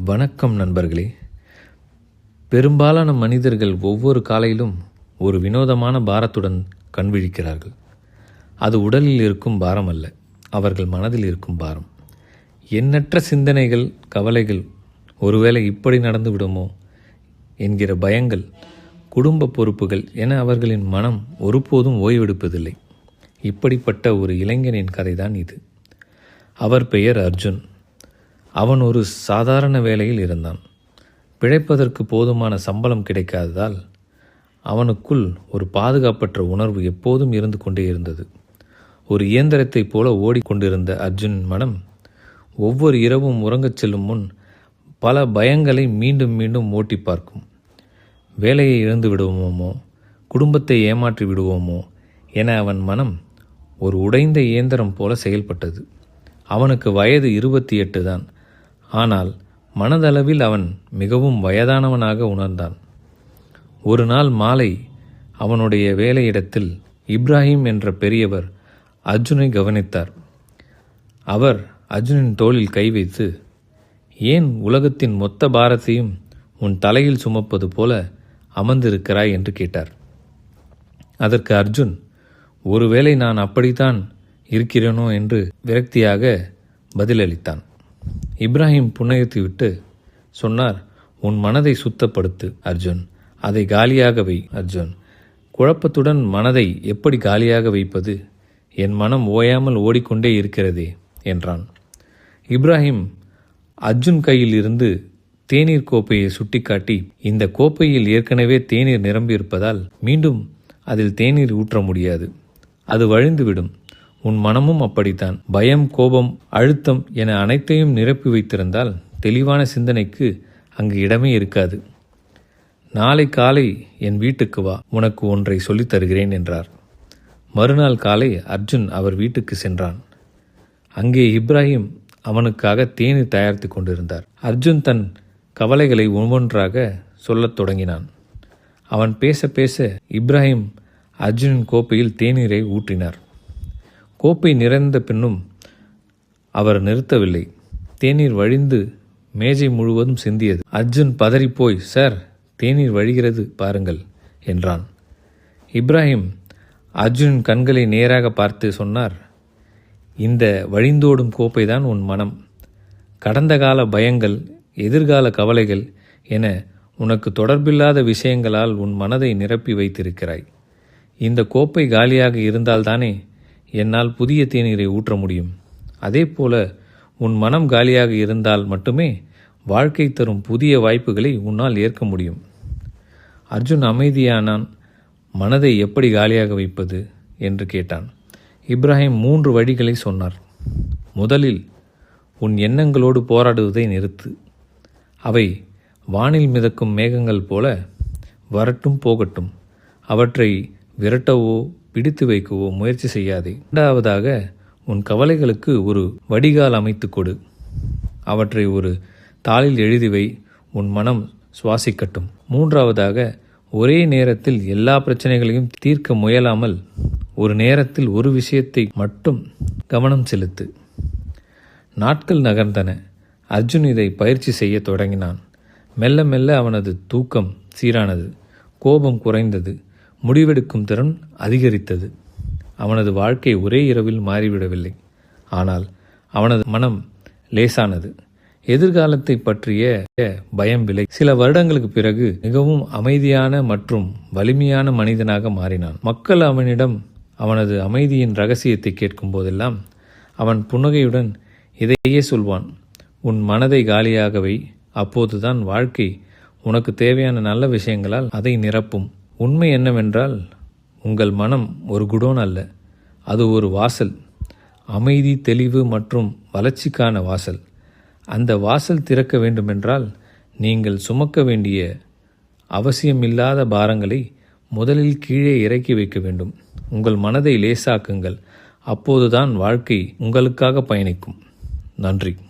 வணக்கம் நண்பர்களே. பெரும்பாலான மனிதர்கள் ஒவ்வொரு காலையிலும் ஒரு வினோதமான பாரத்துடன் கண்விழிக்கிறார்கள். அது உடலில் இருக்கும் பாரம் அல்ல, அவர்கள் மனதில் இருக்கும் பாரம். எண்ணற்ற சிந்தனைகள், கவலைகள், ஒருவேளை இப்படி நடந்து விடுமோ என்கிற பயங்கள், குடும்ப பொறுப்புகள் என அவர்களின் மனம் ஒருபோதும் ஓய்வெடுப்பதில்லை. இப்படிப்பட்ட ஒரு இளைஞனின் கதைதான் இது. அவர் பெயர் அர்ஜுன். அவன் ஒரு சாதாரண வேலையில் இருந்தான். பிழைப்பதற்கு போதுமான சம்பளம் கிடைக்காததால் அவனுக்குள் ஒரு பாதுகாப்பற்ற உணர்வு எப்போதும் இருந்து கொண்டே இருந்தது. ஒரு இயந்திரத்தைப் போல ஓடிக்கொண்டிருந்த அர்ஜுனின் மனம் ஒவ்வொரு இரவும் உறங்கச் செல்லும் முன் பல பயங்களை மீண்டும் மீண்டும் ஓட்டி பார்க்கும். வேலையை இழந்து விடுவோமோ, குடும்பத்தை ஏமாற்றி விடுவோமோ என அவன் மனம் ஒரு உடைந்த இயந்திரம் போல செயல்பட்டது. அவனுக்கு வயது 28 தான். ஆனால் மனதளவில் அவன் மிகவும் வயதானவனாக உணர்ந்தான். ஒரு நாள் மாலை அவனுடைய வேலையிடத்தில் இப்ராஹிம் என்ற பெரியவர் அர்ஜுனை கவனித்தார். அவர் அர்ஜுனின் தோளில் கை வைத்து, "ஏன் உலகத்தின் மொத்த பாரத்தையும் உன் தலையில் சுமப்பது போல அமர்ந்திருக்கிறாய்?" என்று கேட்டார். அதற்கு அர்ஜுன், "ஒருவேளை நான் அப்படித்தான் இருக்கிறேனோ" என்று விரக்தியாக பதிலளித்தான். இப்ராஹிம் புன்னகைத்துவிட்டு சொன்னார், "உன் மனதை சுத்தப்படுத்து அர்ஜுன், அதை காலியாக வை அர்ஜுன். குழப்பத்துடன் மனதை எப்படி காலியாக வைப்பது? என் மனம் ஓயாமல் ஓடிக்கொண்டே இருக்கிறதே" என்றான். இப்ராஹிம் அர்ஜுன் கையில் இருந்து தேநீர் கோப்பையை சுட்டிக்காட்டி, "இந்த கோப்பையில் ஏற்கனவே தேநீர் நிரம்பியிருப்பதால் மீண்டும் அதில் தேநீர் ஊற்ற முடியாது. அது வழிந்துவிடும். உன் மனமும் அப்படித்தான். பயம், கோபம், அழுத்தம் என அனைத்தையும் நிரப்பி வைத்திருந்தால் தெளிவான சிந்தனைக்கு அங்கு இடமே இருக்காது. நாளை காலை என் வீட்டுக்கு வா, உனக்கு ஒன்றை சொல்லித் தருகிறேன்" என்றார். மறுநாள் காலை அர்ஜுன் அவர் வீட்டுக்கு சென்றான். அங்கே இப்ராஹிம் அவனுக்காக தேநீர் தயாரித்து கொண்டிருந்தார். அர்ஜுன் தன் கவலைகளை ஒவ்வொன்றாக சொல்லத் தொடங்கினான். அவன் பேச பேச இப்ராஹிம் அர்ஜுனின் கோப்பையில் தேநீரை ஊற்றினார். கோப்பை நிறைந்த பின்னும் அவர் நிறுத்தவில்லை. தேநீர் வழிந்து மேஜை முழுவதும் சிந்தியது. அர்ஜுன் பதறிப்போய், "சார், தேநீர் வழிகிறது பாருங்கள்" என்றான். இப்ராஹிம் அர்ஜுனின் கண்களை நேராக பார்த்து சொன்னார், "இந்த வழிந்தோடும் கோப்பைதான் உன் மனம். கடந்த கால பயங்கள், எதிர்கால கவலைகள் என உனக்கு தொடர்பில்லாத விஷயங்களால் உன் மனதை நிரப்பி வைத்திருக்கிறாய். இந்த கோப்பை காலியாக இருந்தால்தானே என்னால் புதிய தேநீரை ஊற்ற முடியும். அதே போல உன் மனம் காலியாக இருந்தால் மட்டுமே வாழ்க்கை தரும் புதிய வாய்ப்புகளை உன்னால் ஏற்க முடியும்." அர்ஜுன் அமைதியானான். மனதை எப்படி காலியாக வைப்பது என்று கேட்டான். இப்ராஹிம் 3 வழிகளை சொன்னார். முதலில் உன் எண்ணங்களோடு போராடுவதை நிறுத்து. அவை வானில் மிதக்கும் மேகங்கள் போல வரட்டும் போகட்டும். அவற்றை விரட்டவோ பிடித்து வைக்கவோ முயற்சி செய்யாதே. இரண்டாவதாக, உன் கவலைகளுக்கு ஒரு வடிகால் அமைத்து கொடு. அவற்றை ஒரு தாளில் எழுதி வை, உன் மனம் சுவாசிக்கட்டும். மூன்றாவதாக, ஒரே நேரத்தில் எல்லா பிரச்சனைகளையும் தீர்க்க முயலாமல் ஒரு நேரத்தில் ஒரு விஷயத்தை மட்டும் கவனம் செலுத்து. நாட்கள் நகர்ந்தன. அர்ஜுன் இதை பயிற்சி செய்ய தொடங்கினான். மெல்ல மெல்ல அவனது தூக்கம் சீரானது, கோபம் குறைந்தது, முடிவெடுக்கும் திறன் அதிகரித்தது. அவனது வாழ்க்கை ஒரே இரவில் மாறிவிடவில்லை. ஆனால் அவனது மனம் லேசானது. எதிர்காலத்தை பற்றிய பயம் விலை. சில வருடங்களுக்கு பிறகு மிகவும் அமைதியான மற்றும் வலிமையான மனிதனாக மாறினான். மக்கள் அவனிடம் அவனது அமைதியின் ரகசியத்தை கேட்கும் போதெல்லாம் அவன் புன்னகையுடன் இதையே சொல்வான், "உன் மனதை காலியாக வை. அப்போதுதான் வாழ்க்கை உனக்கு தேவையான நல்ல விஷயங்களால் அதை நிரப்பும்." உண்மை என்னவென்றால், உங்கள் மனம் ஒரு குடோன் அல்ல, அது ஒரு வாசல். அமைதி, தெளிவு மற்றும் வளர்ச்சிக்கான வாசல். அந்த வாசல் திறக்க வேண்டுமென்றால் நீங்கள் சுமக்க வேண்டிய அவசியமில்லாத பாரங்களை முதலில் கீழே இறக்கி வைக்க வேண்டும். உங்கள் மனதை லேசாக்குங்கள். அப்போதுதான் வாழ்க்கை உங்களுக்காக பயணிக்கும். நன்றி.